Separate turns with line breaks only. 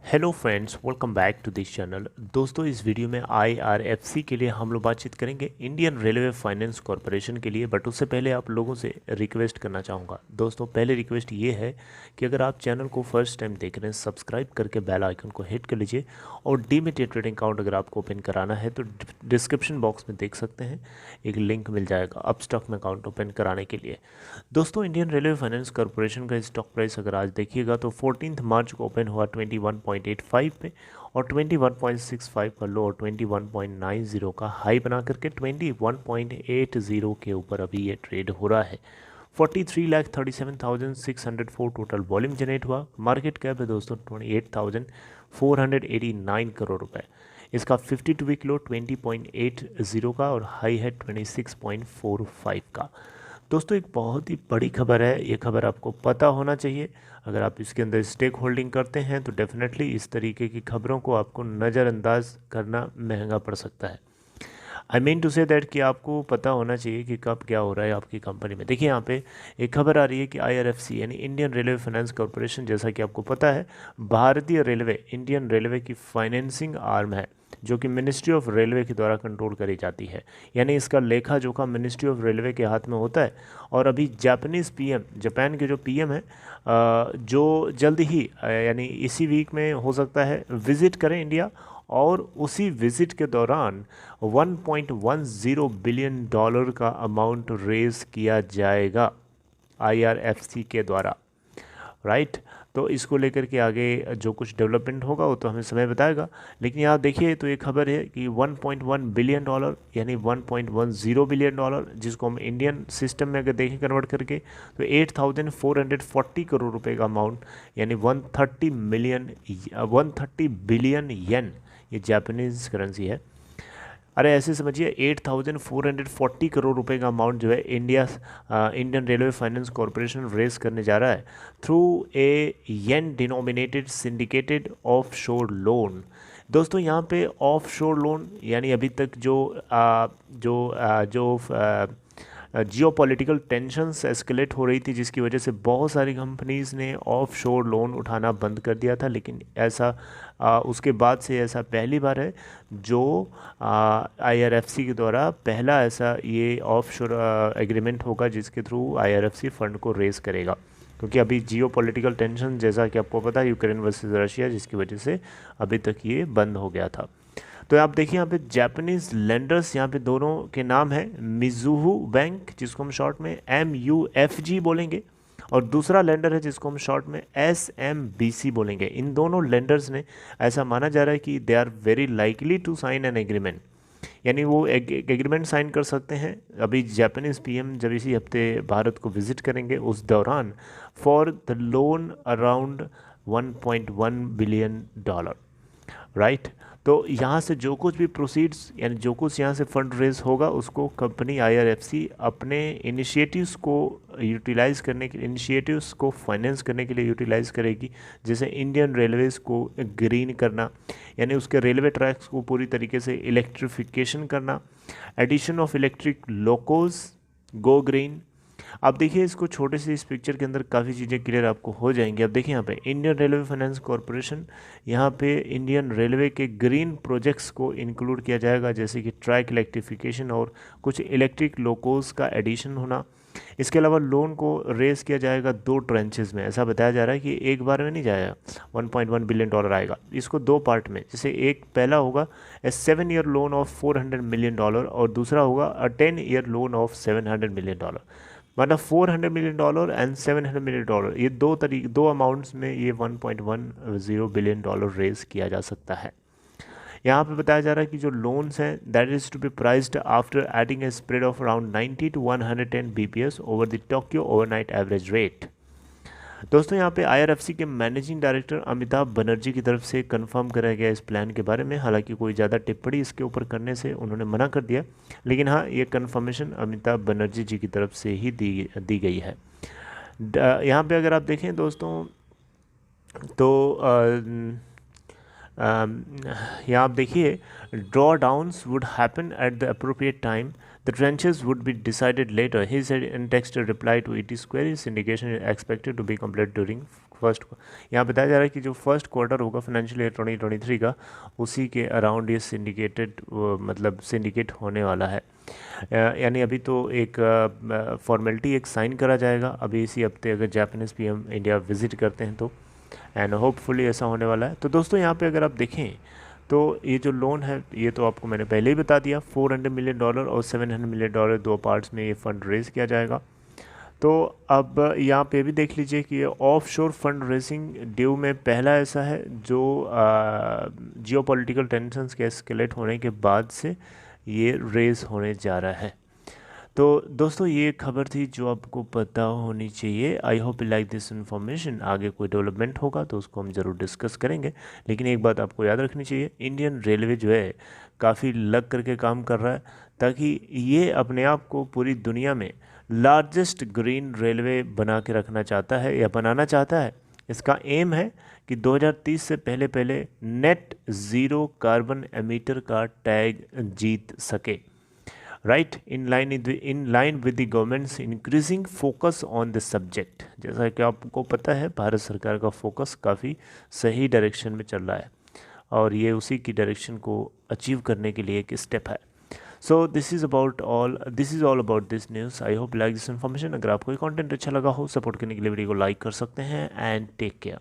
Hello friends, welcome back to this channel. दोस्तों, इस video में आईआरएफसी के लिए हम लोग बातचीत करेंगे इंडियन रेलवे फाइनेंस कॉरपोरेशन के लिए। बट उससे पहले आप लोगों से रिक्वेस्ट करना चाहूँगा। दोस्तों, पहले रिक्वेस्ट ये है कि अगर आप चैनल को फर्स्ट टाइम देख रहे हैं, सब्सक्राइब करके बेल आइकन को हिट कर लीजिए। और डीमैट ट्रेडिंग अकाउंट अगर आपको ओपन कराना है तो डिस्क्रिप्शन बॉक्स में देख सकते हैं, एक लिंक मिल जाएगा अपस्टॉक में अकाउंट ओपन कराने के लिए। दोस्तों, इंडियन रेलवे फाइनेंस कॉरपोरेशन का स्टॉक प्राइस अगर आज देखिएगा तो 14 मार्च को ओपन हुआ 21.85 पे और 21.65 का लो और 21.90 का हाई बना करके 21.80 के ऊपर अभी ये ट्रेड हो रहा है। 43,37,604 टोटल वॉल्यूम जनरेट हुआ। मार्केट कैप है दोस्तों 28,489 करोड़ रुपए। इसका 52 वीक लो 20.80 का और हाई है 26.45 का। दोस्तों, एक बहुत ही बड़ी खबर है, ये खबर आपको पता होना चाहिए। अगर आप इसके अंदर स्टेक होल्डिंग करते हैं तो डेफिनेटली इस तरीके की खबरों को आपको नज़रअंदाज करना महंगा पड़ सकता है। I mean to say that कि आपको पता होना चाहिए कि कब क्या हो रहा है आपकी कंपनी में। देखिए, यहाँ पे एक खबर आ रही है कि आईआरएफसी यानी इंडियन रेलवे फाइनेंस कॉरपोरेशन, जैसा कि आपको पता है, भारतीय रेलवे इंडियन रेलवे की फाइनेंसिंग आर्म है जो कि मिनिस्ट्री ऑफ रेलवे के द्वारा कंट्रोल करी जाती है। यानी इसका लेखा जोखा मिनिस्ट्री ऑफ रेलवे के हाथ में होता है। और अभी जापानीज़ पीएम, जापान के जो पीएम है, जो जल्द ही यानी इसी वीक में हो सकता है विज़िट करें इंडिया। और उसी विज़िट के दौरान 1.10 बिलियन डॉलर का अमाउंट रेज़ किया जाएगा आईआरएफसी के द्वारा, राइट। तो इसको लेकर के आगे जो कुछ डेवलपमेंट होगा वो तो हमें समय बताएगा। लेकिन यहाँ देखिए तो ये खबर है कि 1.1 बिलियन डॉलर यानी 1.10 बिलियन डॉलर, जिसको हम इंडियन सिस्टम में अगर देखें कन्वर्ट करके तो 8,440 करोड़ रुपए का अमाउंट यानी 130 बिलियन येन, ये जापानीज़ करेंसी है। अरे ऐसे समझिए 8,440 करोड़ रुपए का अमाउंट जो है Indian railway finance corporation raise करने जा रहा है through a yen denominated syndicated offshore loan. दोस्तों, यहाँ पे ऑफ शोर लोन यानी अभी तक जो जियोपॉलिटिकल टेंशन्स एस्केलेट हो रही थी, जिसकी वजह से बहुत सारी कंपनीज़ ने ऑफ शोर लोन उठाना बंद कर दिया था। लेकिन ऐसा उसके बाद से ऐसा पहली बार है जो आईआरएफसी के द्वारा पहला ऐसा ये ऑफ शोर एग्रीमेंट होगा जिसके थ्रू आईआरएफसी फंड को रेज़ करेगा। क्योंकि अभी जियो पॉलिटिकल टेंशन, जैसा कि आपको पता है, यूक्रेन वर्सेस रशिया, जिसकी वजह से अभी तक ये बंद हो गया था। तो आप देखिए यहाँ पे जापानीज लेंडर्स, यहाँ पे दोनों के नाम है मिज़ुहु बैंक, जिसको हम शॉर्ट में MUFG बोलेंगे, और दूसरा लेंडर है जिसको हम शॉर्ट में SMBC बोलेंगे। इन दोनों लेंडर्स ने, ऐसा माना जा रहा है कि they are very likely to sign an agreement, यानी वो एग्रीमेंट साइन कर सकते हैं। अभी जापानीज पीएम जब इसी हफ्ते भारत को विजिट करेंगे उस दौरान, for the loan around 1.1 billion dollar, right. तो यहाँ से जो कुछ भी प्रोसीड्स यानी जो कुछ यहाँ से फंड रेज होगा उसको कंपनी आईआरएफसी अपने इनिशिएटिव्स को यूटिलाइज़ करने के इनिशिएटिव्स को फाइनेंस करने के लिए यूटिलाइज़ करेगी। जैसे इंडियन रेलवेज़ को ग्रीन करना, यानी उसके रेलवे ट्रैक्स को पूरी तरीके से इलेक्ट्रिफिकेशन करना, addition of electric locos, go green. अब देखिए इसको छोटे से इस पिक्चर के अंदर काफ़ी चीज़ें क्लियर आपको हो जाएंगी। अब देखिए यहाँ पे इंडियन रेलवे फाइनेंस कॉरपोरेशन, यहाँ पे इंडियन रेलवे के ग्रीन प्रोजेक्ट्स को इंक्लूड किया जाएगा, जैसे कि ट्रैक इलेक्ट्रिफिकेशन और कुछ इलेक्ट्रिक लोकोज का एडिशन होना। इसके अलावा लोन को रेज किया जाएगा 2 ट्रेंचेस में। ऐसा बताया जा रहा है कि एक बार में नहीं जाएगा, 1.1 बिलियन डॉलर आएगा। इसको 2 पार्ट में, जैसे एक पहला होगा ए 7 year loan of 400 million dollar और दूसरा होगा अ 10 year loan of 700 million dollar. मतलब 400 million dollar and 700 million dollar, ये दो अमाउंट्स में ये 1.10 बिलियन डॉलर रेज किया जा सकता है। यहाँ पे बताया जा रहा है कि जो लोन्स हैं that is to be priced after adding a spread of around 90 to 110 BPS over the Tokyo overnight average rate. दोस्तों, यहाँ पे आईआरएफसी के मैनेजिंग डायरेक्टर अमिताभ बनर्जी की तरफ से कंफर्म कराया गया इस प्लान के बारे में। हालांकि कोई ज़्यादा टिप्पणी इसके ऊपर करने से उन्होंने मना कर दिया, लेकिन हाँ, ये कंफर्मेशन अमिताभ बनर्जी जी की तरफ से ही दी गई है। यहाँ पे अगर आप देखें दोस्तों तो यहाँ आप देखिए, drawdowns would happen at the appropriate time, the tranches would be decided later, he said in text reply to ET Square, his syndication is expected to be complete during यहाँ बताया जा रहा है कि जो फर्स्ट क्वार्टर होगा financial year 2023 का, उसी के अराउंड ये सिंडिकेटेड मतलब सिंडिकेट होने वाला है। यानी अभी तो एक फॉर्मेलिटी एक साइन करा जाएगा अभी इसी हफ्ते, अगर जापानीज़ पीएम इंडिया विज़िट करते हैं तो, एंड होपफुली ऐसा होने वाला है। तो दोस्तों यहाँ पे अगर आप देखें तो ये जो लोन है ये तो आपको मैंने पहले ही बता दिया, $400 मिलियन और $700 मिलियन दो पार्ट्स में ये फ़ंड रेज़ किया जाएगा। तो अब यहाँ पे भी देख लीजिए कि ये ऑफ शोर फंड रेजिंग ड्यू में पहला ऐसा है जो जियोपॉलिटिकल टेंशंस के एस्केलेट होने के बाद से ये रेज होने जा रहा है। तो दोस्तों ये खबर थी जो आपको पता होनी चाहिए। I hope you like this information. आगे कोई डेवलपमेंट होगा तो उसको हम ज़रूर डिस्कस करेंगे, लेकिन एक बात आपको याद रखनी चाहिए, इंडियन रेलवे जो है काफ़ी लग करके काम कर रहा है ताकि ये अपने आप को पूरी दुनिया में लार्जेस्ट ग्रीन रेलवे बना के रखना चाहता है या बनाना चाहता है। इसका एम है कि 2030 से पहले पहले नेट ज़ीरो कार्बन एमिटर का टैग जीत सके। Right, in line with the governments increasing focus on this subject. जैसा कि आपको पता है भारत सरकार का फोकस काफ़ी सही डायरेक्शन में चल रहा है और ये उसी की डायरेक्शन को अचीव करने के लिए एक स्टेप है। So this is all about this news. I hope like this information. अगर आपको ये कंटेंट अच्छा लगा हो, सपोर्ट करने के लिए वीडियो को लाइक कर सकते हैं एंड टेक केयर।